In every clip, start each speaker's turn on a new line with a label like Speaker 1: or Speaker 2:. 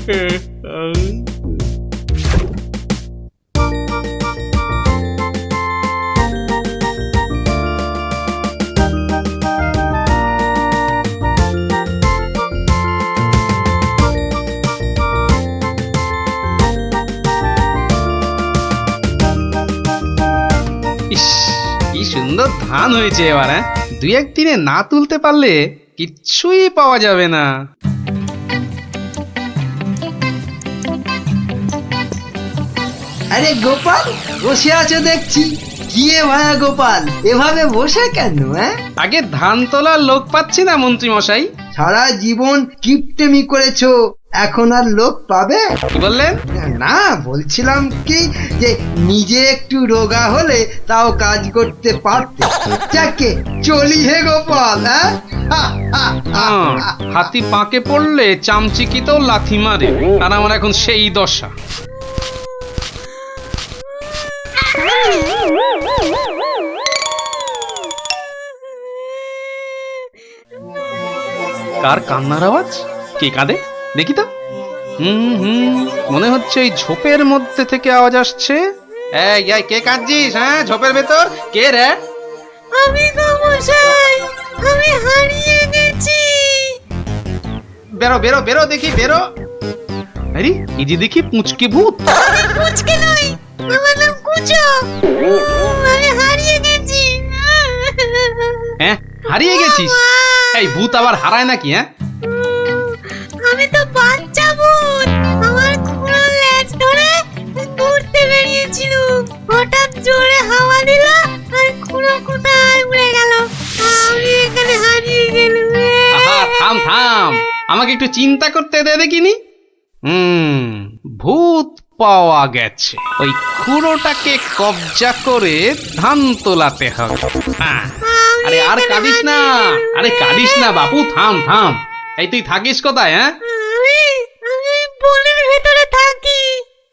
Speaker 1: ইস, কি সুন্দর ধান হয়েছে এবার। হ্যাঁ, দুই একদিনে না তুলতে পারলে কিচ্ছুই পাওয়া যাবে না।
Speaker 2: আরে গোপাল, বসে আছো দেখছি। কি এ ভায়া গোপাল, এভাবে বসে কেন?
Speaker 1: আগে ধান তোলার লোক পাচ্ছি না মন্ত্রী মশাই।
Speaker 2: সারা জীবন কিপটেমি করেছো, এখন আর লোক পাবে?
Speaker 1: কি বললেন?
Speaker 2: না, বলছিলাম কি যে নিজে একটু রোগা হলে তাও কাজ করতে পারতে। যাকে চলি হে গোপাল।
Speaker 1: হাতি পাকে পড়লে চামচিকিতেও লাথি মারে, আর আমার এখন সেই দশা। কার কান্নার আওয়াজ? কে কাঁদে দেখি তো। মনে হচ্ছে এই ঝোপের মধ্যে থেকে আওয়াজ আসছে। এই কে কাঁদছিস? হ্যাঁ, ঝোপের ভেতর কে রে?
Speaker 3: আমি গো মশাই, আমি হারিয়ে গেছি।
Speaker 1: বেরো বেরো বেরো দেখি, বেরো। আরে এই যে দেখি পুঁচকে ভূত।
Speaker 3: পুচকে নই, আমার নাম কুচো। আমি হারিয়ে গেছি।
Speaker 1: হ্যাঁ, হারিয়ে গেছিস? এই ভূত আবার হারায় নাকি? হ্যাঁ,
Speaker 3: আমি তো বাচ্চা ভূত। আমার খুঁড়ো লেজ ধরে ঘুরতে বেরিয়েছিল, হঠাৎ জোরে হাওয়া দিল আর খুঁড়ো কোথায় উড়ে গেল। আমি এখানে হারিয়ে গেলাম।
Speaker 1: আহা, থাম থাম, আমাকে একটু চিন্তা করতে দে দেখিনি। ভূত পাওয়া গেছে। ওই খুঁড়োটাকে কবজা করে ধান তোলাতে হবে। আরে আর কাঁদিস না, আরে কাঁদিস না বাপু, থাম থাম। এই তুই থাকিস কোথায়? হ্যাঁ,
Speaker 3: আমি বনের ভেতরে থাকি।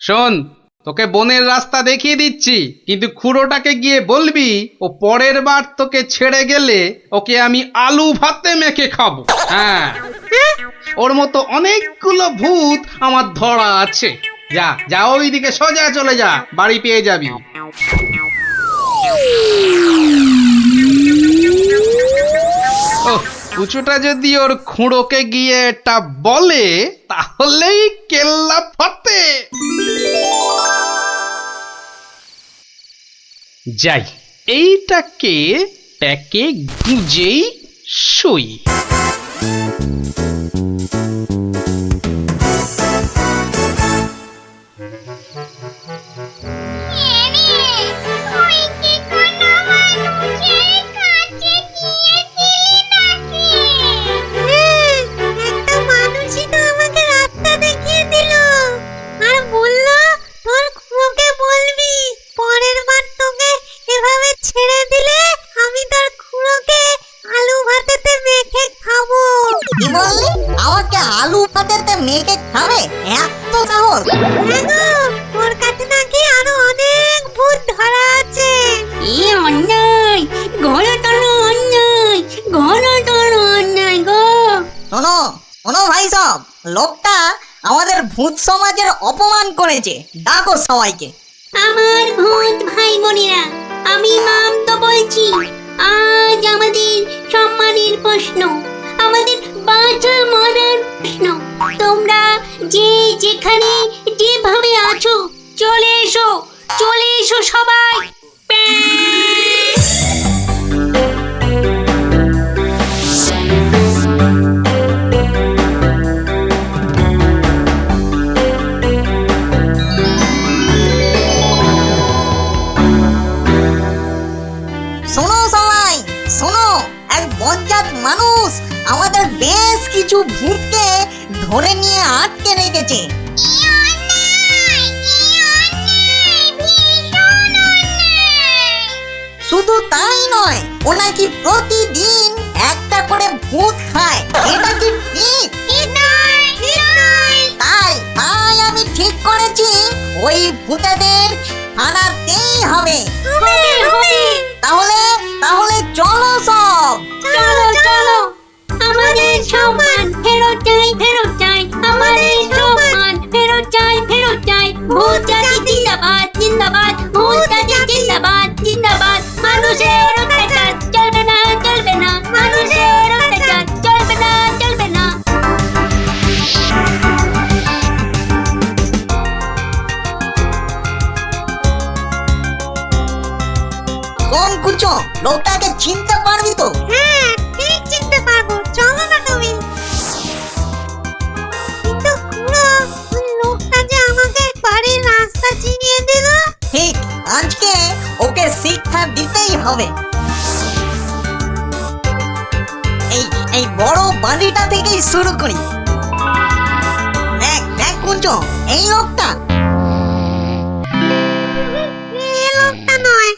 Speaker 1: শোন, তোকে বনের রাস্তা দেখিয়ে দিচ্ছি, কিন্তু খুঁড়োটাকে গিয়ে বলবি ও পরের বার তোকে ছেড়ে গেলে ওকে আমি আলু ভাতে মেখে খাবো। হ্যাঁ, ওর মতো অনেকগুলো ভূত আমার ধরা আছে। যা যা, ওইদিকে সোজা চলে যা, বাড়ি পেয়ে যাবি। ও, কুচুটা যদি ওর খুঁড়োকে গিয়ে এটা বলে তাহলেই কেল্লা ফতে। যাই, এইটাকে প্যাকে গুঁজেই শুই।
Speaker 4: আমাকে আলু ভাতেতে মেখে খাবে? এত সাহস?
Speaker 3: ওর কাছে নাকি আরো অনেক ভূত ধরা আছে।
Speaker 4: এই অন্যায়, ঘোড়াটার অন্যায়, ঘোড়াটার অন্যায় গো। শোনো শোনো ভাই সব, লোকটা আমাদের ভূত সমাজের অপমান করেছে। ডাকো সবাইকে।
Speaker 5: আমার ভূত ভাই বোনেরা, আমি নাম তো বলছি। আজ আমাদের সম্মানের প্রশ্ন, আমাদের বাঁচা মরার প্রশ্ন। তোমরা যে যেখানে যেভাবে আছো চলে এসো, চলে এসো সবাই।
Speaker 4: শোনো সবাই, শোনো, এক বজ্জাত মানুষ আমাদের বেশ কিছু ভূতকে ধরে নিয়ে আটকে রেখেছে। শুধু তাই নয়, ও নাকি প্রতিদিন একটা করে ভূত খায়। এটা কি ঠিক? তাই তাই আমি ঠিক করেছি ওই ভূতেদের আনাতেই হবে। তাহলে তাহলে চলো সব,
Speaker 5: চলো চলো, আমাদের সম্মান ফেরত চাই, ফেরত চাই, আমাদের সম্মান।
Speaker 4: কুঞ্চো, লোকটাকে চিনতে পারবি তো?
Speaker 3: হ্যাঁ ঠিক চিনতে পারবো, চলো না তুমি। কিন্তু খুড়ো, ওই লোকটা যে আমাকে বাড়ির রাস্তা চিনিয়ে দিল।
Speaker 4: ঠিক, আজকে ওকে শিক্ষা দিতেই হবে। এই বড় বাড়িটা থেকেই শুরু করি। দেখ দেখ কুঞ্চো, এই লোকটা।
Speaker 3: এ লোকটা নয়।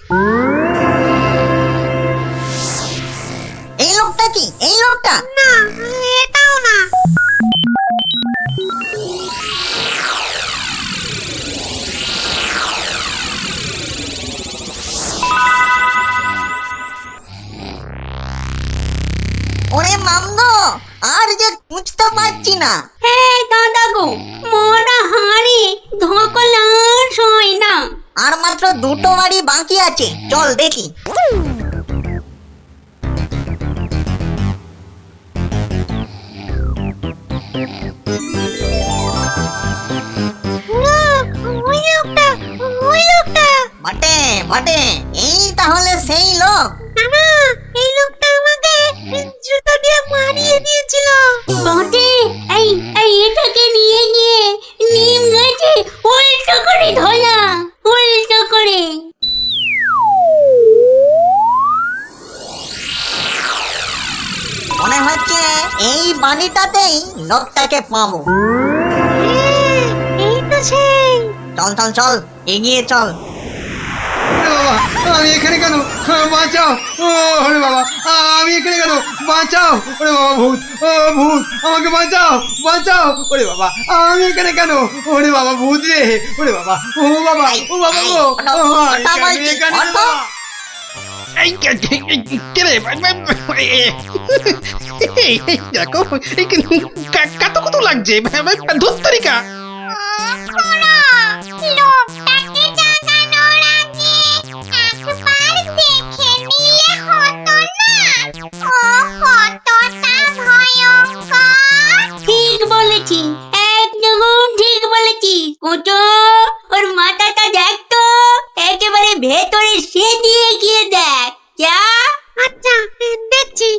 Speaker 4: এই লোকটা কি? এই লোকটা?
Speaker 3: না, এটাও না।
Speaker 4: ওরে মামদো, আর যে খুঁজতে পারছি না।
Speaker 5: হ্যাঁ দাদা গো, মরা হাড়ি ধকলার হয় না।
Speaker 4: আর মাত্র দুটো বাড়ি বাকি আছে, চল দেখি।
Speaker 3: খুড়ো, ওই লোকটা, ওই লোকটা।
Speaker 4: বটে বটে, এই তাহলে সেই লোক।
Speaker 3: না না, এই লোকটা আমাকে জুতো দিয়ে মারিয়ে দিয়েছিল।
Speaker 5: বটে, এই এই এটাকে নিয়ে গিয়ে নিম গাছে উল্টো করে ধরা, উল্টো করে।
Speaker 4: মনে হচ্ছে এই বাড়িটাতেই লোকটাকে পাবো।
Speaker 3: হ্যাঁ, এই তো সেই।
Speaker 4: চল চল চল, এগিয়ে চল।
Speaker 2: ওরে বাবা, আমি এখানে কেন? বাঁচাও! ওরে বাবা, আমি এখানে কেন? বাঁচাও! ওরে বাবা, ভূত! ও ভূত, আমাকে বাঁচাও! বাঁচাও! ওরে বাবা, আমি এখানে কেন? ওরে বাবা, ভূত রে! ওরে বাবা, ও বাবা, ও বাবা গো! এখানে বাবা!
Speaker 1: এই কে রে? দেখো, কত কত লাগছে ধুত্তরিকা।
Speaker 3: লোকটাকে জাগানোর আগে একবার দেখে নিলে হতো না? ও কতটা ভয়ঙ্কর।
Speaker 5: ঠিক বলেছি, একদম ঠিক বলেছি। কুটো, ওর মাথাটা দেখ তো, একেবারে ভেতরে সেদিয়ে গিয়ে দেখ। যা।
Speaker 3: আচ্ছা, দেখছি।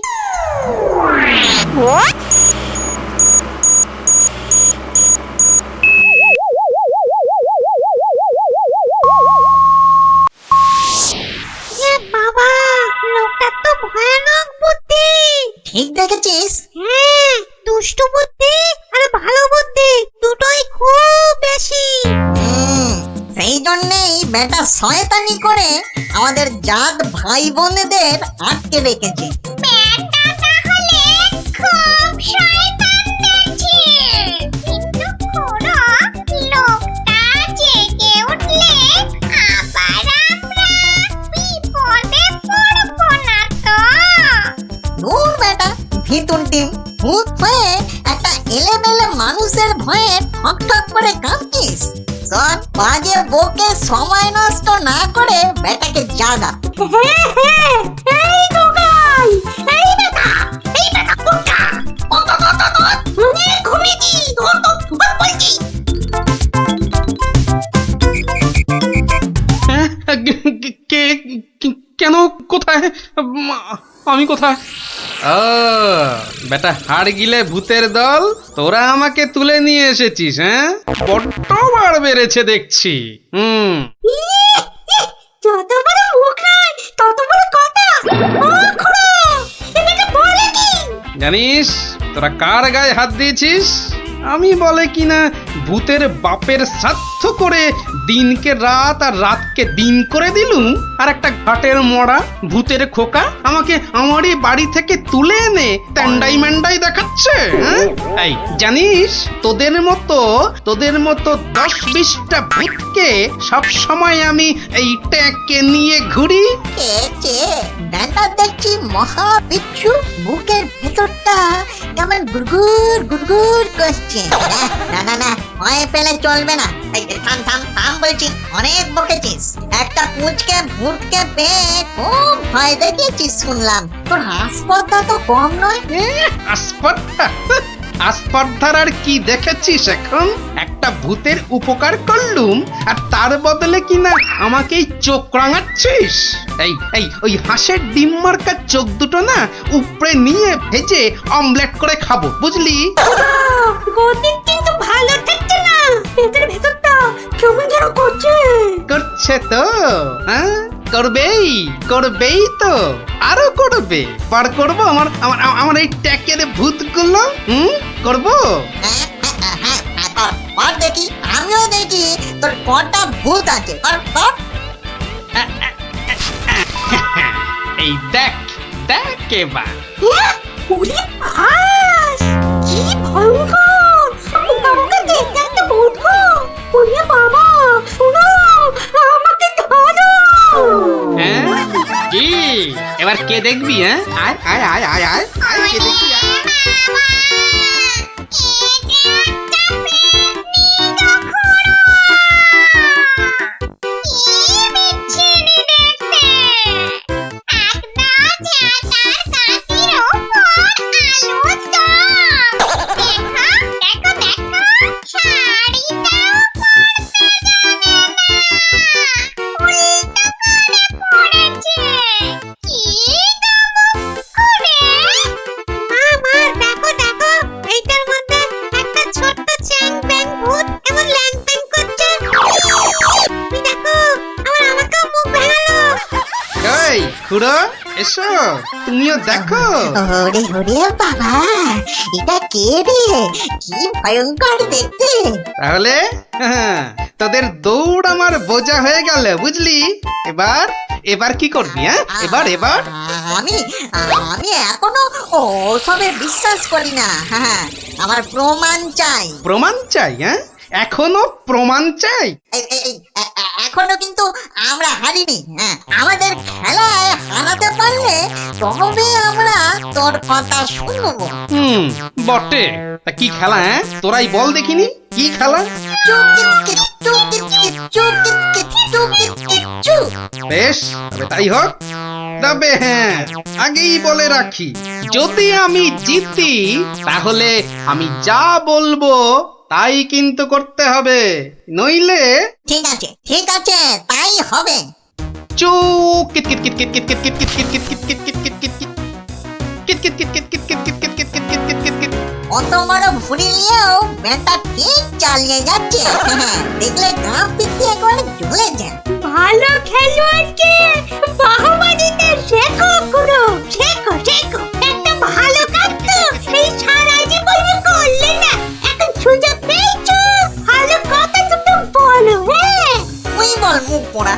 Speaker 3: এ বাবা, লোকটা তো ভয়ানক বুদ্ধি।
Speaker 4: ঠিক দেখেছিস?
Speaker 3: হ্যাঁ, দুষ্টু বুদ্ধি আর ভালো বুদ্ধি দুটোই খুব বেশি।
Speaker 4: সেই জন্যেই বেটা শয়তানি করে আমাদের জাত ভাই বোনেদের আটকে রেখেছে।
Speaker 3: ব্যাটা তাহলে খুব শয়তান দেখছি। কিন্তু খুড়ো, লোকটা জেগে উঠলে আবার আমরা বিপদে পড়বো না তো?
Speaker 4: দূর বেটা, ভিতুন টিম, ভূত হয়ে একটা এলেমেলে মানুষের ভয়ে ঠক ঠক করে কাঁদছিস। শোন, বাজে বকে সময় নষ্ট না করে বেটাকে জাগা।
Speaker 5: হ্যাঁ হ্যাঁ, এই দোকান, এই বেটা, এই বেটা কোনটা? ঘুমিয়েছি, বলছি।
Speaker 1: হ্যাঁ, কেন? কোথায়? আমি কোথায়? ও বেটা, হাড় গিলে ভূতের দল, তোরা আমাকে তুলে নিয়ে এসেছিস? হ্যাঁ, বড্ড বার বেড়েছে দেখছি।
Speaker 5: যত বড় মুখ নয় তত বড় কথা। ও খুড়ো, এটাকে বলে কি?
Speaker 1: জানিস তোরা কার গায়ে হাত দিয়েছিস? আমি বলে কিনা ভূতের বাপের শ্রাদ্ধ করে দিনকে রাত আর রাতকে দিন করে দিলুম, আর একটা ঘাটের মরা ভূতের খোকা আমাকে আমারই বাড়ি থেকে তুলে এনে ট্যান্ডাই ম্যান্ডাই দেখাচ্ছে। হ্যাঁ? এই জানিস তোদের মতো 10-20টা ভূতকে সব সময় আমি এই ট্যাঁকে নিয়ে ঘুরি।
Speaker 4: কে বেটা দেখছি মহা বিচ্ছু, বুকের ভেতরটা কেমন গুড়গুড় গুড়গুড় করছে। না না না, ভয় পেলে চলবে না। এই থাম থাম থাম বলছি, অনেক বকেছিস। একটা পুঁচকে ভূতকে পেয়ে খুব ভয় দেখিয়েছিস শুনলাম। তোর হাসপাতাল তো কম নয়।
Speaker 1: আসপাতা আস্পর্ধার আর কি দেখেছিস এখন? একটা ভূতের উপকার করলুম আর তার বদলে কিনা আমাকেই চোখ রাঙাচ্ছিস। এই ওই হাঁসের ডিম মার্কা চোখ দুটো না উপরে নিয়ে ভেজে অমলেট করে খাবো, বুঝলি?
Speaker 3: গতিক কিন্তু ভালো থাকছে না, পেটের ভেতরটা কেমন যেন করছে।
Speaker 1: করছে তো, হ্যাঁ করবেই তো, আরো করবে। পার করবো আমার এই ট্যাকের ভূতগুলো, করবো।
Speaker 4: কর দেখি, আমিও দেখি তোর কটা ভূত আছে। কর।
Speaker 1: এই দেখ এবার।
Speaker 3: ওরে বাস, কি ভয়ঙ্কর! আমাকে দেখতে একটা ভূত গো। ওরে বাবা, শোনো, আমাকে ধরো।
Speaker 1: হ্যাঁ কি এবার কে দেখবি? হ্যাঁ আয় কে দেখবি আয়। খুড়ো এসো, তুমিও দেখো।
Speaker 4: ওরে বাবা, এটা কে রে? কি ভয়ঙ্কর দেখতে।
Speaker 1: তাহলে তোদের দৌড় আমার বোঝা হয়ে গেল, বুঝলি? এবার কি করবি? হ্যাঁ এবার
Speaker 4: আমি এখনো ওসবে বিশ্বাস করি না। হ্যাঁ, আমার প্রমাণ চাই।
Speaker 1: প্রমাণ চাই? হ্যাঁ এখনো প্রমাণ চাই?
Speaker 4: এখনো কিন্তু আমরা হারিনি। হ্যাঁ, আমাদের খেলায় হারাতে পারলে তবে আমরা তোর কথা শুনবো।
Speaker 1: বটে। তা কি খেলা? হ্যাঁ তোরাই বল দেখিনি, কি খেলা? বেশ, তবে তাই হোক। তবে হ্যাঁ, আগেই বলে রাখি, যদি আমি জিতি তাহলে আমি যা বলবো তাই কিন্তু করতে হবে, নইলে
Speaker 4: ঠিক আছে তাই হবে।
Speaker 1: চুপ।
Speaker 4: অত বড় ভুড়ি নিয়েও বেটা ঠিক চালিয়ে যাচ্ছে। দেখলে গা পিছিয়ে করে ঝুলে যায়।
Speaker 3: ভালো খেলোয়াড়কে বাহবা দিতে শেখো গুরু, শেখো। একটা ভালো কাজ তো এই সারা জীবন করলে না, এখন সুযোগ পেয়েছো, ভালো কথা দুটো বলো। হ্যাঁ
Speaker 4: তুই বল মুখ পোড়া।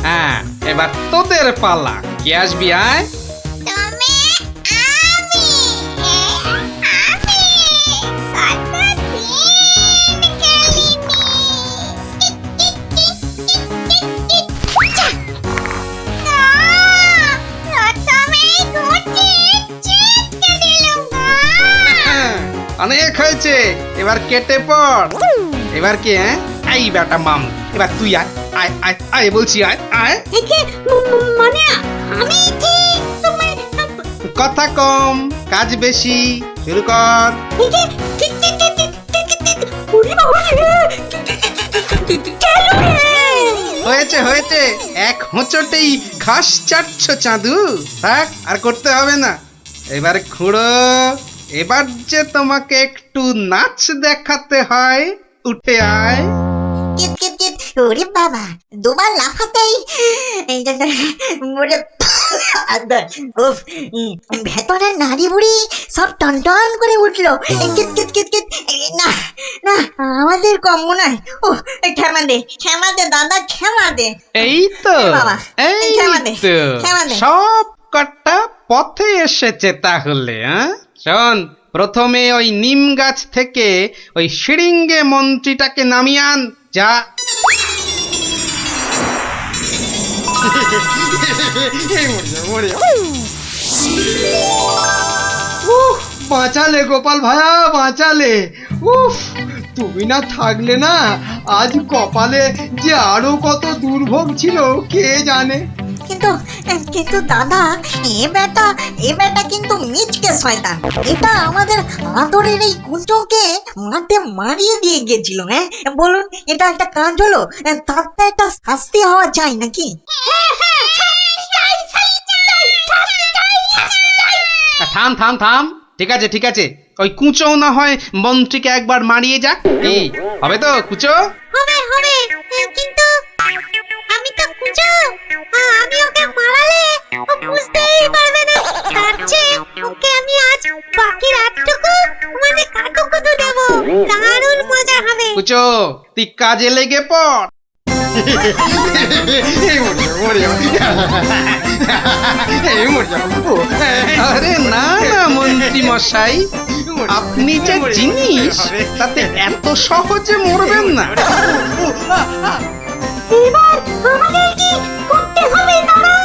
Speaker 1: হ্যাঁ এবার তোদের পালা। কে আসবি? আয়। অনেক হয়েছে, এবার কেটে পড়। এবার কে? হ্যাঁ এই বেটা মাম, এবার তুই আয় বলছি, আয়।
Speaker 3: মানে আমি কি তোমার
Speaker 1: কথা কম কাজ বেশি, শুরু কর। হয়েছে, এক হোঁচটেই ঘাস চাটছ চাঁদু। থাক, আর করতে হবে না। এবার খুড়ো, এবার যে তোমাকে একটু নাচ দেখাতে হয়, উঠে আয়।
Speaker 4: ওরে বাবা, দুবার লাফাতেই ভেতরের নারী বুড়ি সব টন করে উঠলো। না, আমাদের কম মনে হয়। ও ক্ষমা দে দাদা, ক্ষমা দে।
Speaker 1: এই তো
Speaker 4: বাবা, ক্ষমা দে।
Speaker 1: সব কটা পথে এসেছে তাহলে। শোন, প্রথমে ওই নিম গাছ থেকে ওই শিরিঙ্গে মন্ত্রীটাকে নামিয়ে আন, যা।
Speaker 2: বাঁচালে গোপাল ভাইয়া, বাঁচালে। উফ, তুমি না থাকলে না আজ কপালে যে আরো কত দুর্ভোগ ছিল কে জানে।
Speaker 4: কিন্তু কিন্তু দাদা, এ বেটা কিন্তু মিচকে শয়তান। এটা আমাদের আদরের এই কুঞ্চকে মাঠে মারিয়ে দিয়ে গেছিল। হ্যাঁ বলুন, এটা একটা কাজ হলো? তার তো একটা শাস্তি হওয়া চাই নাকি?
Speaker 1: থাম থাম থাম, ঠিক আছে ঠিক আছে, ওই কুঁচো না হয় মন্ত্রীকে একবার মারিয়ে যাক। কি হবে তো কুঁচো?
Speaker 3: হবে হবে, কিন্তু আমি তো কুচো, আমি ওকে মারালে ও বুঝতেই পারবে না। তার চেয়ে ওকে আমি আজ বাকি রাতটুকু মানে কাটুকুটু দেবো, দারুণ মজা হবে।
Speaker 1: কুঁচো তুই কাজে লেগে পড়। আরে না না মন্ত্রী মশাই, আপনি যে জিনিস তাতে এত সহজে মরবেন না।
Speaker 3: এবার আমাদের কি করতে হবে দাদা?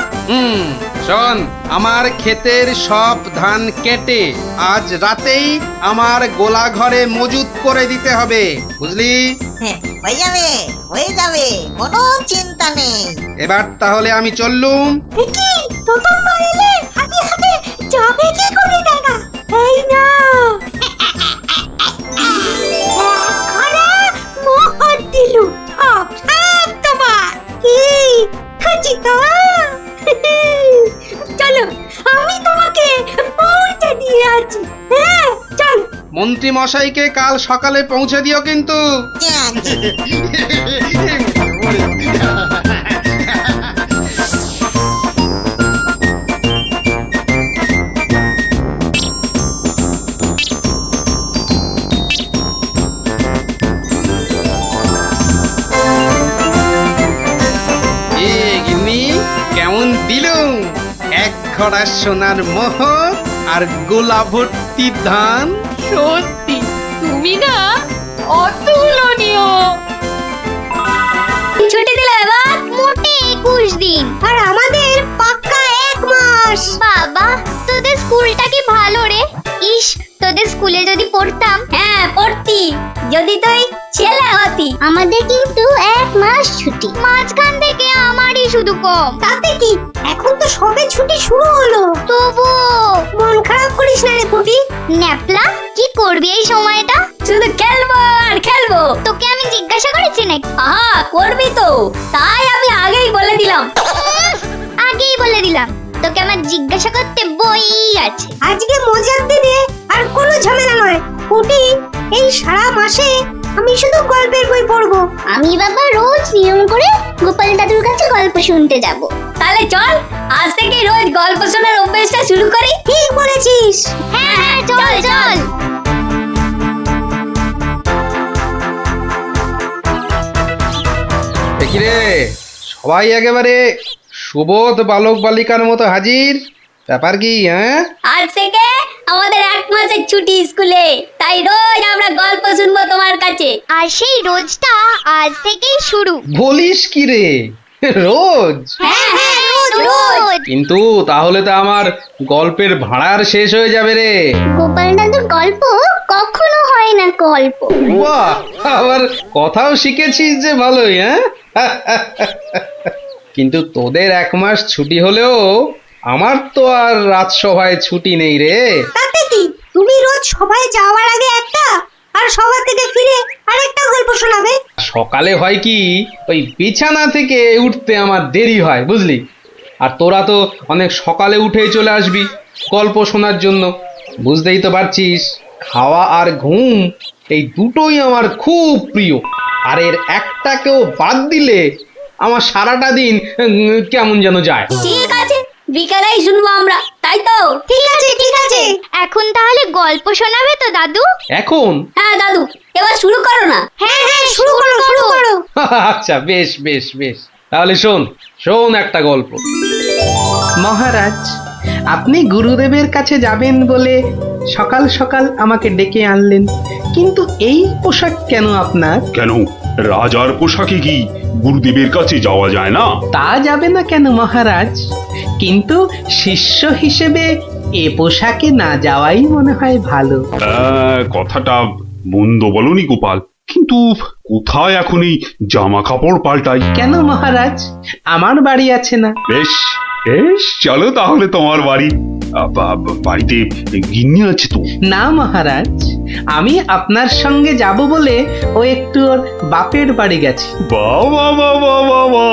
Speaker 1: শোন, আমার ক্ষেতের সব ধান কেটে আজ রাতেই আমার গোলা ঘরে মজুত করে দিতে হবে, বুঝলি?
Speaker 4: হ্যাঁ, হয়ে যাবে, কোনো চিন্তা নেই।
Speaker 1: এবার তাহলে আমি চললুম।
Speaker 3: কি তোতন মারিলে হাতে হাতে যাবে কি করে দাদা? এই না ঘরে মোহর দিলু, সব সব তোমার। কি খুঁজি তো? চলো, আমি তোমাকে পৌঁছে দিয়ে আছি। হ্যাঁ চল।
Speaker 1: মন্ত্রী মশাইকে কাল সকালে পৌঁছে দিও কিন্তু। কেমন দিলুম এক ঘড়া সোনার মোহর আর গোলা ভর্তি ধান।
Speaker 6: সত্যি তুমি না অতুলনীয়।
Speaker 5: ছুটি দিল এবার মোটে 21 দিন,
Speaker 3: আর আমাদের পাক্কা 1 মাস।
Speaker 5: বাবা তোদের স্কুলটা কি ভালো রে। ইস, তোদের স্কুলে যদি পড়তাম।
Speaker 4: হ্যাঁ পড়তি, যদি তুই ছেলে হতি।
Speaker 5: আমাদের কিন্তু 1 মাস ছুটি, মাঝখান থেকে আমারই শুধু কম।
Speaker 3: তাতে কি, এখন তো সবে ছুটি শুরু হলো।
Speaker 5: তবু
Speaker 3: মন খারাপ করিস না রে পুটি।
Speaker 5: ন্যাপলা কি করবি এই সময়টা?
Speaker 4: শুধু খেলবো আর খেলবো।
Speaker 5: তোকে আমি জিজ্ঞাসা করেছি নাকি?
Speaker 4: আহা, করবি তো, তাই আমি আগেই বলে দিলাম।
Speaker 5: আগেই বলে দিলাম, তোকে আমার জিজ্ঞাসা করতে বই আছে।
Speaker 3: আজকে মজার দিনে আর কোনো ঝামেলা নয় পুটি। এই সারা মাসে আমি শুধু গল্পের বই পড়বো।
Speaker 5: আমি বাবা রোজ নিয়ম করে গোপাল দাদুর কাছে গল্প শুনতে যাব।
Speaker 4: তাহলে চল, আজ থেকে রোজ গল্প শোনার অভ্যাসটা শুরু করি।
Speaker 3: ঠিক বলেছিস।
Speaker 5: হ্যাঁ হ্যাঁ চল চল।
Speaker 1: দেখি রে, সবাই একেবারে সুবোধ বালক বালিকার মতো হাজির। ব্যাপার কি? হ্যাঁ,
Speaker 4: আজ থেকে আমাদের 1 মাসের ছুটি স্কুলে, তাই রোজ আমরা গল্প শুনবো তোমার কাছে।
Speaker 5: আর সেই রোজটা আজ থেকেই শুরু।
Speaker 1: বলিস কি রে, রোজ?
Speaker 5: হ্যাঁ হ্যাঁ রোজ।
Speaker 1: কিন্তু তাহলে তো আমার গল্পের ভাড়ার শেষ হয়ে যাবে রে।
Speaker 5: গোপাল দাদুর গল্প কখনো হয় না গল্প।
Speaker 1: বাহ, আবার কথাও শিখেছিস যে ভালোই। হ্যাঁ, কিন্তু তোদের 1 মাস ছুটি হলেও আমার তো আর রাজসভায় ছুটি নেই রে।
Speaker 3: তাতে কি, তুমি রোজ সবাই যাওয়ার আগে একটা আর সবার থেকে ফিরে আরেকটা গল্প শোনাবে।
Speaker 1: সকালে হয় কি, ওই বিছানা থেকে উঠতে আমার দেরি হয় বুঝলি। আর তোরা তো অনেক সকালে উঠেই চলে আসবি গল্প শোনার জন্য। বুঝতেই তো পারছিস, খাওয়া আর ঘুম এই দুটোই আমার খুব প্রিয়। আর এর একটাকেও বাদ দিলে আমার সারাটা দিন কেমন যেন যায়।
Speaker 4: ঠিক আছে, বিকালেই শুনবো আমরা, তাই তো?
Speaker 3: ঠিক আছে ঠিক আছে।
Speaker 5: এখন তাহলে গল্প শোনাবে তো দাদু?
Speaker 1: এখন?
Speaker 4: হ্যাঁ দাদু, এবার শুরু করো না।
Speaker 3: হ্যাঁ হ্যাঁ শুরু করো শুরু করো।
Speaker 1: আচ্ছা বেশ বেশ বেশ, তাহলে শোন শোন একটা গল্প। মহারাজ, আপনি গুরুদেবের কাছে যাবেন বলে সকাল সকাল আমাকে ডেকে আনলেন, কিন্তু এই পোশাক কেন আপনার?
Speaker 7: কেন, রাজার পোশাকে কি গুরুদেবের কাছে যাওয়া যায় না?
Speaker 1: তা যাবে না কেন মহারাজ, কিন্তু শিষ্য হিসেবে এ পোশাকে না যাওয়াই মনে হয় ভালো।
Speaker 7: কথাটা মন্দ বলনি গোপাল, কিন্তু কোথায় এখন এই জামা কাপড় পাল্টাই?
Speaker 1: কেন মহারাজ, আমার বাড়ি আছে না?
Speaker 7: বেশ, বেশ, চলো তাহলে তোমার বাড়ি। বাড়িতে গিন্নি আছে তো?
Speaker 1: না মহারাজ, আমি আপনার সঙ্গে যাব বলে ও একটু ওর বাপের বাড়ি গেছে।
Speaker 7: বাবা বাবা বাবা,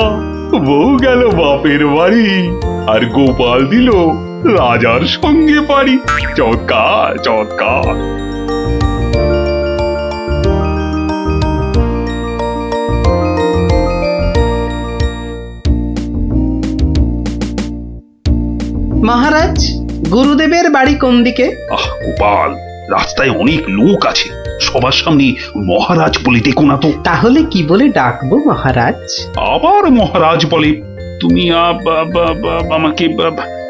Speaker 7: বউ গেল বাপের বাড়ি আর গোপাল দিল রাজার সঙ্গে বাড়ি। চমৎকার চমৎকার।
Speaker 1: মহারাজ, গুরুদেবের বাড়ি কোন দিকে?
Speaker 7: আহ গোপাল, রাস্তায় অনেক লোক আছে, সবার সামনে মহারাজ বলে ডেকো না তো।
Speaker 1: তাহলে কি বলে ডাকবো মহারাজ?
Speaker 7: আবার মহারাজ বলে? তুমি আমাকে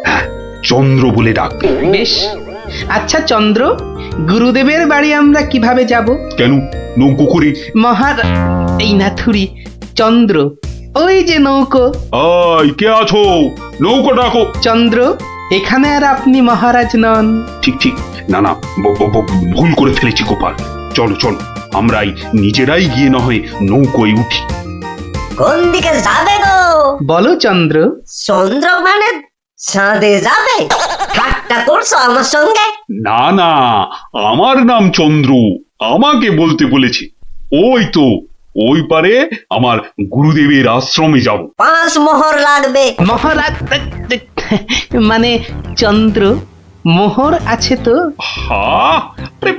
Speaker 7: হ্যাঁ, চন্দ্র বলে ডাকবে।
Speaker 1: বেশ, আচ্ছা চন্দ্র, গুরুদেবের বাড়ি আমরা কিভাবে যাব?
Speaker 7: কেন, নৌকো করে?
Speaker 1: এই না থুরি, চন্দ্র, ওই যে নৌকো।
Speaker 7: আয়, কে আছো? নৌকো ডাকো।
Speaker 1: চন্দ্র, এখানে আর আপনি মহারাজ নন।
Speaker 7: ঠিক ঠিক, না না, ভুল করে ফেলেছি গোপাল। চলো চলো, আমরাই নিজেরাই গিয়ে না হয় নৌকোয় উঠি।
Speaker 4: কোন দিকে যাবে গো?
Speaker 1: বলো চন্দ্র।
Speaker 4: চন্দ্র মানে চাঁদে যাবে? ঠাট্টা করছো আমার সঙ্গে?
Speaker 7: না না, আমার নাম চন্দ্র, আমাকে বলতে বলেছে। ওই তো, ওই পারে আমার গুরুদেবের আশ্রমে যাব।
Speaker 4: 5 মোহর লাগবে।
Speaker 1: মহারাজ মানে চন্দ্র, মোহর আছে তো?
Speaker 7: হা, আরে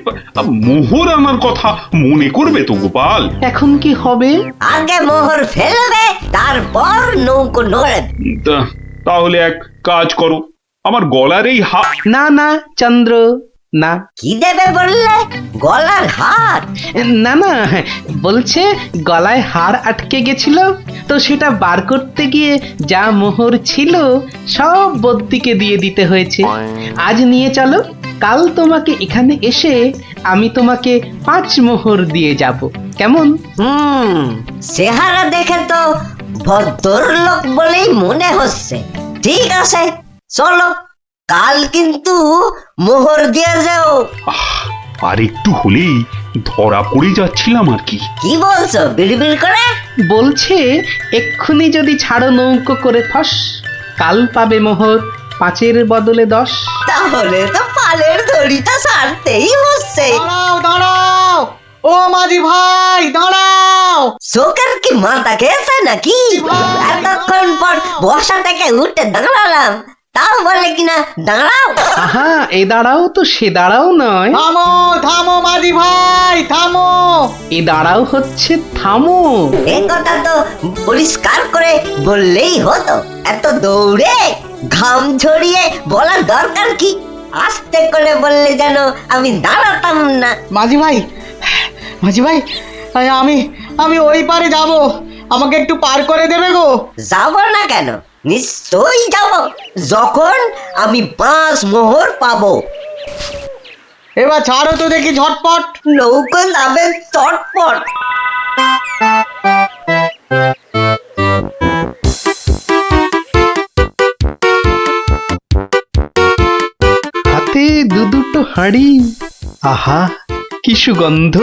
Speaker 7: মোহর আনার কথা মনে করবে তো গোপাল।
Speaker 1: এখন কি হবে?
Speaker 4: আগে মোহর ফেলবে, তারপর নৌকো নড়বে।
Speaker 7: তাহলে এক কাজ করো, আমার গলার এই
Speaker 1: না না চন্দ্র, না।
Speaker 4: কি দেবে বললে? গলার হার?
Speaker 1: না না, বলছে গলায় হার আটকে গেছিল, তো সেটা বার করতে গিয়ে যা মোহর ছিল সব বদ্যিকে দিয়ে দিতে হয়েছে। আজ নিয়ে চলো, কাল তোমাকে এখানে এসে আমি তোমাকে 5 মোহর দিয়ে যাব, কেমন?
Speaker 4: চেহারা দেখে তো ভদ্রলোক বলেই মনে হচ্ছে। ঠিক আছে, চলো, কাল কিন্তু মোহর দিয়ে যাও।
Speaker 7: আর একটু হলেই ধরা পড়ে যাচ্ছিলাম আর কি।
Speaker 4: কি বলছো বিড়বিড় করে?
Speaker 1: বলছে এক্ষুনি যদি ছাড়ো নৌকো করে ফস, কাল পাবে মোহর 5-এর বদলে 10।
Speaker 4: তাহলে তো পালের দড়িটা ছাড়তেই হচ্ছে।
Speaker 2: দাঁড়াও দাঁড়াও, ও মাঝি ভাই দাঁড়াও।
Speaker 4: চোখের কি মাথা খেয়েছে নাকি? এতক্ষণ পর বসা থেকে উঠে দাঁড়ালাম, তাও বলে কিনা দাঁড়াও।
Speaker 1: আহা, এ দাঁড়াও তো সে দাঁড়াও নয়।
Speaker 2: থামো থামো মাঝি ভাই, থামো।
Speaker 1: এ দাঁড়াও হচ্ছে থামো।
Speaker 4: এ কথা তো পরিষ্কার করে বললেই হতো। এত দৌড়ে ঘাম ঝরিয়ে বলার দরকার কি? আস্তে করে বললে যেন আমি দাঁড়াতাম না।
Speaker 2: মাঝি ভাই, মাঝি ভাই, আমি ওই পারে যাব, আমাকে একটু পার করে দেবে গো?
Speaker 4: যাব না কেন? নিশ্চয়ই যাব, যখন আমি 5 মোহর পাবো।
Speaker 2: এবার ছাড়ো তো দেখি ঝটপট।
Speaker 4: নৌকো যাবে চটপট।
Speaker 1: হাতে দুটো হাঁড়ি, আহা কি সুগন্ধ।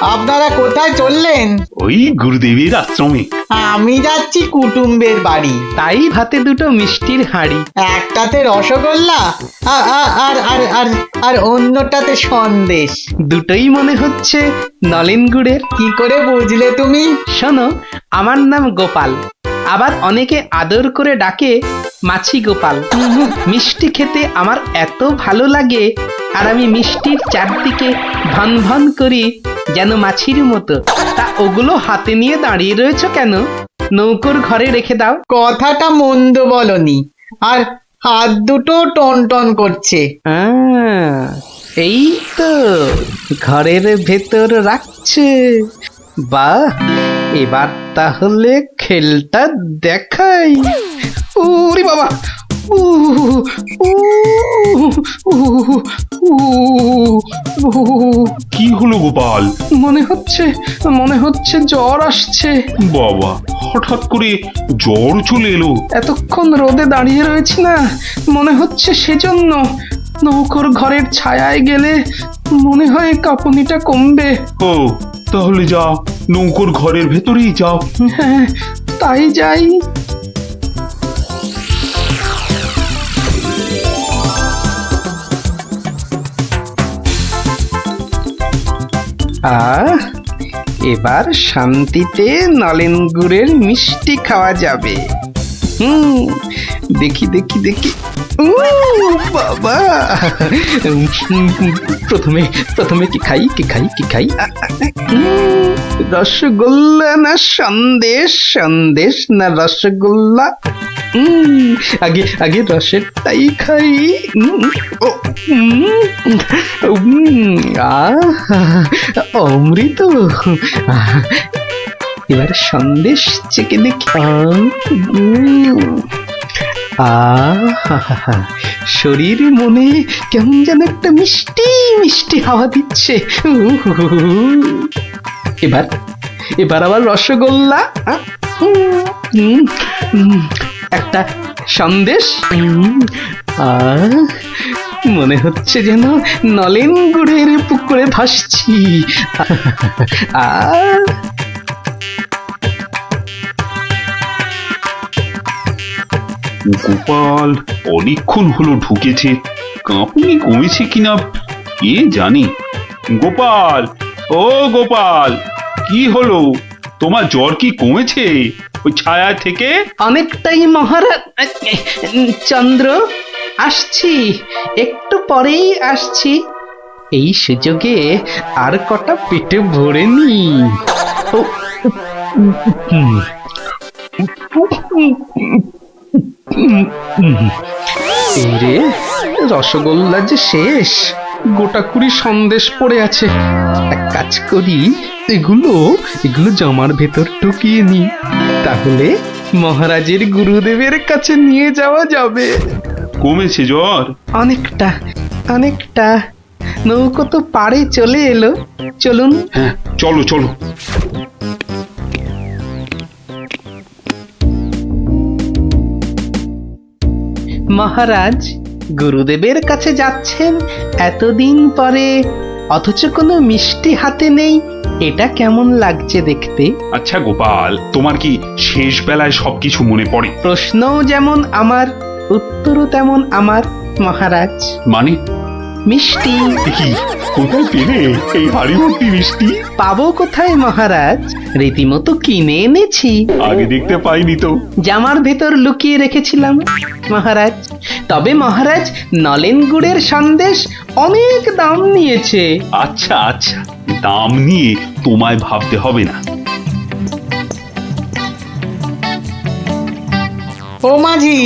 Speaker 2: আপনারা কোথায় চললেন?
Speaker 7: ওই গুরুদেবের আশ্রমে।
Speaker 2: আমি যাচ্ছি কুটুম্বের বাড়ি।
Speaker 1: তাই হাতে দুটো মিষ্টির হাঁড়ি।
Speaker 2: একটাতে রসগোল্লা আর আর আর আর অন্যটাতে সন্দেশ।
Speaker 1: দুটোই মনে হচ্ছে নলেন গুড়ের।
Speaker 2: কি করে বুঝলে তুমি?
Speaker 1: শোনো, আমার নাম গোপাল, আবার অনেকে আদর করে ডাকে মাছি গোপাল। মিষ্টি খেতে আমার এত ভালো লাগে, আর আমি মিষ্টির চারদিকে ভন ভন করি যেন মাছির মতো। তা ওগুলো হাতে নিয়ে দাঁড়িয়ে রয়েছো কেন? নৌকোর ঘরে রেখে দাও।
Speaker 2: কথাটা মন্দ বলনি, আর হাত দুটো টন টন করছে।
Speaker 1: এই তো ঘরের ভেতর রাখছে। বাহ, এবার তাহলে খেলটা দেখাই। ওরে বাবা,
Speaker 7: কি হলো গোপাল?
Speaker 1: মনে হচ্ছে জ্বর আসছে।
Speaker 7: বাবা, হঠাৎ করে জ্বর চলে এলো?
Speaker 1: এতক্ষণ রোদে দাঁড়িয়ে রয়েছি না, মনে হচ্ছে সেজন্য। নৌকোর ঘরের ছায়ায় গেলে মনে হয় কাঁপুনিটা কমবে।
Speaker 7: ও, তাহলে যাও, নৌকোর ঘরের ভেতরেই যাও।
Speaker 1: হ্যাঁ, তাই যাই। এবার শান্তিতে নলেন গুড়ের মিষ্টি খাওয়া যাবে। দেখি দেখি দেখি। বাবা, প্রথমে প্রথমে কি খাই কি খাই কি খাই? রসগোল্লা না সন্দেশ? সন্দেশ না রসগোল্লা? আগে আগে রসেরটাই খাই। অমৃত। এবার সন্দেশ চেকে দেখি। শরীর মনে কেমন যেন একটা মিষ্টি মিষ্টি হাওয়া দিচ্ছে। এবার এবার আবার রসগোল্লা, একটা সন্দেশ। মনে হচ্ছে যেন নলেন গুড়ের পুকুরে ভাসছি।
Speaker 7: গোপাল অনেকক্ষণ হলো ঢুকেছে, কাঁপুনি কমেছে কিনা কে জানি। গোপাল, ও গোপাল, কি হলো? তোমার জ্বর কি কমেছে ওই ছায়া থেকে?
Speaker 1: অনেকটাই মহারাজ। চন্দ্র, আসছি, একটু পরেই আসছি। এই সুযোগে আর কটা পেটে ভরে নি। রে, রসগোল্লা যে শেষ, গোটা কুড়ি সন্দেশ পড়ে আছে। এক কাজ করি, এগুলো এগুলো জামার ভেতর ঢুকিয়ে নি, তাহলে মহারাজের গুরুদেবের কাছে নিয়ে যাওয়া যাবে।
Speaker 7: কমেছে জ্বর?
Speaker 1: অনেকটা অনেকটা। নৌকো তো পাড়ে চলে এলো, চলুন।
Speaker 7: হ্যাঁ, চলো চলো।
Speaker 1: মহারাজ, গুরুদেবের কাছে যাচ্ছেন এতদিন পরে, অথচ কোনো মিষ্টি হাতে নেই। এটা কেমন লাগছে দেখতে?
Speaker 7: আচ্ছা গোপাল, তোমার কি শেষ বেলায় সবকিছু মনে পড়ে?
Speaker 1: প্রশ্নও যেমন আমার, উত্তরও তেমন আমার মহারাজ।
Speaker 7: মানে?
Speaker 1: মিষ্টি।
Speaker 7: কি, কোথায় পেলে এই হাড়ি ভর্তি মিষ্টি?
Speaker 1: পাবো কোথায় মহারাজ? রীতিমতো কিনে এনেছি।
Speaker 7: আগে দেখতে পাইনি তো।
Speaker 1: জামার ভেতর লুকিয়ে রেখেছিলাম মহারাজ। তবে মহারাজ, নলেন গুড়ের সন্দেশ অনেক দাম নিয়েছে।
Speaker 7: আচ্ছা আচ্ছা, দাম নিয়ে তোমায় ভাবতে হবে না।
Speaker 2: ও মাঝি,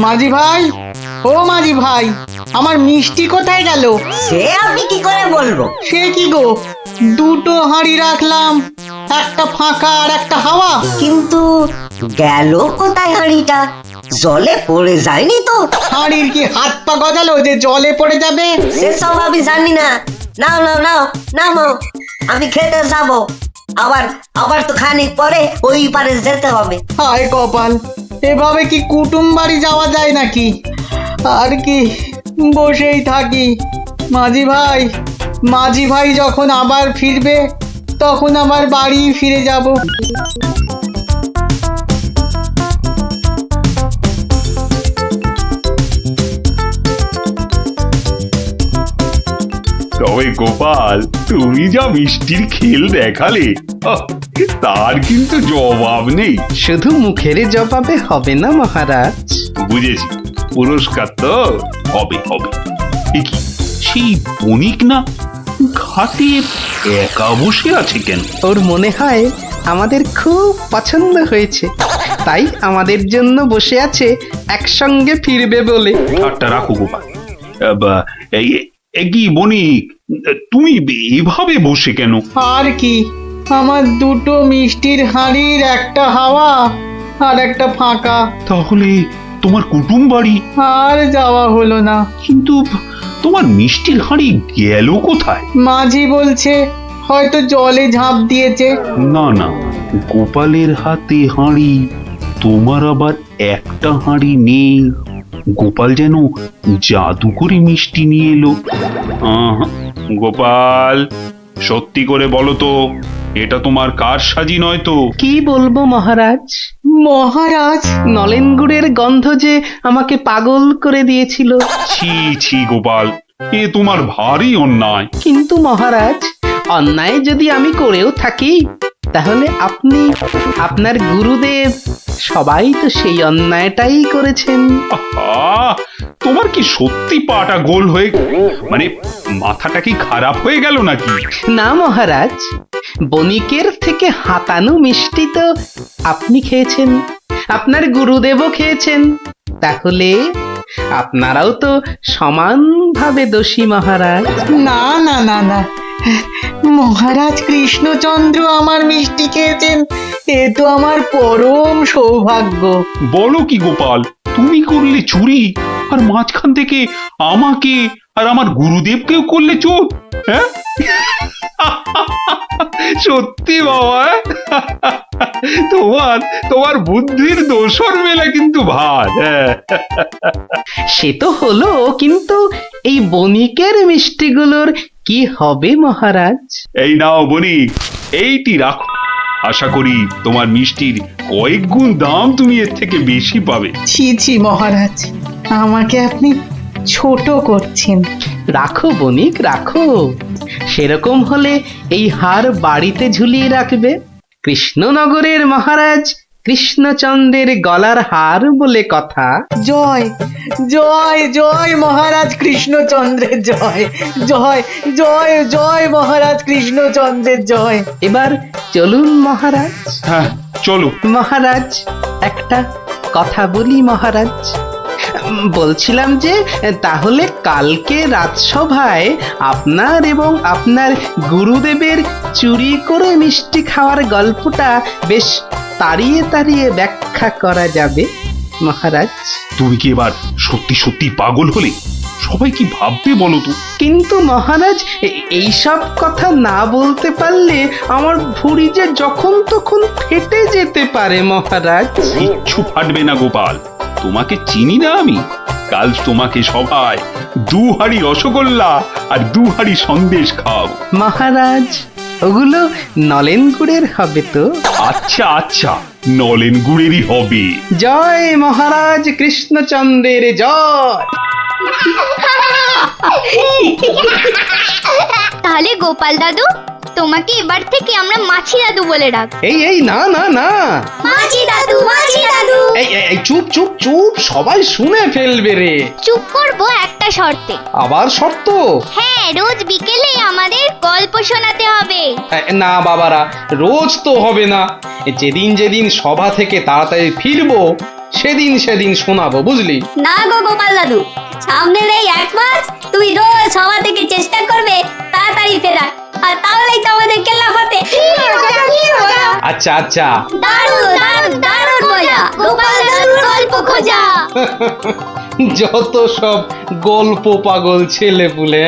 Speaker 2: মাঝি ভাই, ও মাঝি ভাই, আমার মিষ্টি কোথায় গেল?
Speaker 4: সে আমি কি করে বলবো?
Speaker 2: সে কি গো, দুটো হাঁড়ি রাখলাম, একটা ফাঁকা আর একটা হাওয়া।
Speaker 4: কিন্তু গেল কোথায় হাঁড়িটা? জলে পড়ে যায়নি তো?
Speaker 2: হাঁড়ির কি হাত পা গজালো যে জলে পড়ে যাবে?
Speaker 4: সেসব আমি জানি না। নাও নাও নাও নামো, আমি খেতে যাবো। আবার আবার তো খানিক পরে ওই পারে যেতে হবে।
Speaker 2: হায় কপাল, এভাবে কি কুটুম বাড়ি যাওয়া যায় নাকি? আর কি বসেই থাকি। মাঝি ভাই যখন আবার ফিরবে, তখন আবার বাড়ি ফিরে যাব।
Speaker 7: তবে গোপাল, তুমি যা মিষ্টির খেল দেখালে, তার কিন্তু জবাব নেই।
Speaker 1: শুধু মুখের জবাবে হবে না মহারাজ।
Speaker 7: বুঝেছি, পুরস্কার তো হবে হবে। এ কি, সেই বণিক না ঘাটে একা বসে আছে কেন?
Speaker 1: ওর মনে হয় আমাদের খুব পছন্দ হয়েছে, তাই আমাদের জন্য বসে আছে একসঙ্গে ফিরবে বলে।
Speaker 7: ঠাট্টা রাখো গোপাল। কি বণিক, তুমি এভাবে বসে কেন?
Speaker 2: আর কি, আমার দুটো মিষ্টির হাঁড়ির একটা হাওয়া আর একটা ফাঁকা।
Speaker 7: তাহলে তোমার কুটুম বাড়ি
Speaker 2: আর যাওয়া হলো না।
Speaker 7: কিন্তু তোমার মিষ্টির হাঁড়ি গেল কোথায়?
Speaker 2: মাঝি বলছে হয়তো জলে ঝাঁপ দিয়েছে।
Speaker 7: না না, গোপালের হাতে হাঁড়ি, তোমার আবার একটা হাঁড়ি নেই। গোপাল যেন জাদু করে মিষ্টি নিয়ে এলো। গোপাল, সত্যি করে বলো তো, এটা তোমার কার সাজি নয় তো?
Speaker 1: কি বলবো মহারাজ?
Speaker 2: মহারাজ,
Speaker 1: নলেন গুড়ের গন্ধ যে আমাকে পাগল করে দিয়েছিল।
Speaker 7: ছি ছি গোপাল, এ তোমার ভারী অন্যায়।
Speaker 1: কিন্তু মহারাজ, অন্যায় যদি আমি করেও থাকি তাহলে আপনি আপনার গুরুদেব সবাই তো সেই অন্যায়টাই করেছেন।
Speaker 7: আহা, তোমার কি সত্যি পাটা গোল হয়ে মানে মাথাটা কি খারাপ হয়ে গেল নাকি?
Speaker 1: না মহারাজ, বণিকের থেকে হাতানো মিষ্টি তো আপনি খেয়েছেন, আপনার গুরুদেবও খেয়েছেন, তাহলে আপনারাও তো সমানভাবে দোষী মহারাজ।
Speaker 8: না না না না, মহারাজ কৃষ্ণচন্দ্র আমার মিষ্টি খেয়েছেন, এ তো আমার পরম সৌভাগ্য।
Speaker 7: বলো কি গোপাল, তুমি করলে চুরি আর মাঝখান থেকে আমাকে আর আমার গুরুদেবকেও করলে চোর? হ্যাঁ সত্যি বাবা, তোমার তোমার বুদ্ধির দোসর মেলা কিন্তু ভার। হ্যাঁ
Speaker 1: সে তো হলো, কিন্তু এই বণিকের মিষ্টিগুলোর কি হবে মহারাজ?
Speaker 7: এই নাও বণিক, এইটি রাখো। আশা করি তোমার মিষ্টির কয়েক গুণ দাম তুমি এর থেকে বেশি পাবে।
Speaker 8: ছি ছি মহারাজ, আমাকে আপনি ছোট করছেন।
Speaker 1: রাখো বণিক রাখো, সেরকম হলে এই হার বাড়িতে ঝুলিয়ে রাখবে। কৃষ্ণনগরের মহারাজ কৃষ্ণচন্দ্রের গলার হার বলে কথা।
Speaker 8: জয় জয় জয় মহারাজ কৃষ্ণচন্দ্রের জয়, জয় জয় জয় মহারাজ কৃষ্ণচন্দ্রের জয়।
Speaker 1: এবার চলুন মহারাজ।
Speaker 7: হ্যাঁ চলো।
Speaker 1: মহারাজ একটা কথা বলি মহারাজ, বলছিলাম যে তাহলে কালকে রাজসভায় আপনার এবং আপনার গুরুদেবের চুরি করে মিষ্টি খাওয়ার গল্পটা বেশ তাড়িয়ে তাড়িয়ে ব্যাখ্যা করা যাবে মহারাজ।
Speaker 7: তুমি কি এবার সত্যি সত্যি পাগল হলে? সবাই কি ভাববে বলো তো?
Speaker 1: কিন্তু মহারাজ এইসব কথা না বলতে পারলে আমার ভুঁড়ি যে যখন তখন ফেটে যেতে পারে মহারাজ।
Speaker 7: কিচ্ছু ফাটবে না গোপাল, তোমাকে চিনি না আমি? কাল তোমাকে সবাই 2 হাঁড়ি রসগোল্লা আর 2 হাঁড়ি সন্দেশ খাও।
Speaker 1: মহারাজ ওগুলো নলেন গুড়ের হবে তো?
Speaker 7: আচ্ছা আচ্ছা, নলেন গুড়েরই হবে।
Speaker 1: জয় মহারাজ কৃষ্ণচন্দ্রের জয়।
Speaker 5: তাহলে গোপাল দাদু, তোমাকে এবার থেকে আমরা মাছি দাদু বলে ডাক।
Speaker 1: এই এই না না না,
Speaker 5: মাছি দাদু, মাছি দাদু।
Speaker 1: এই চুপ চুপ চুপ, সবাই শুনে ফেলবে রে।
Speaker 5: চুপ করবো একটা শর্তে।
Speaker 1: আবার শর্ত?
Speaker 5: হ্যাঁ, রোজ বিকেলে আমাদের গল্প শোনাতে হবে।
Speaker 1: না বাবারা, রোজ তো হবে না, যেদিন যেদিন সভা থেকে তাড়াতাড়ি ফিরবো সেদিন সেদিন শোনাবো, বুঝলি?
Speaker 3: না গো গোপাল দাদু, সামনের এই 1 মাস তুমি রোজ সভা থেকে চেষ্টা করবে তাড়াতাড়ি ফেরার, আর তাহলেই তো আমাদের কেল্লা ফতে।
Speaker 1: আচ্ছা আচ্ছা।
Speaker 3: দারুণ দারুণ দারুণ মজা, গোপাল দাদুর গল্প খোঁজা।
Speaker 1: যত সব গল্প পাগল ছেলে পুলে।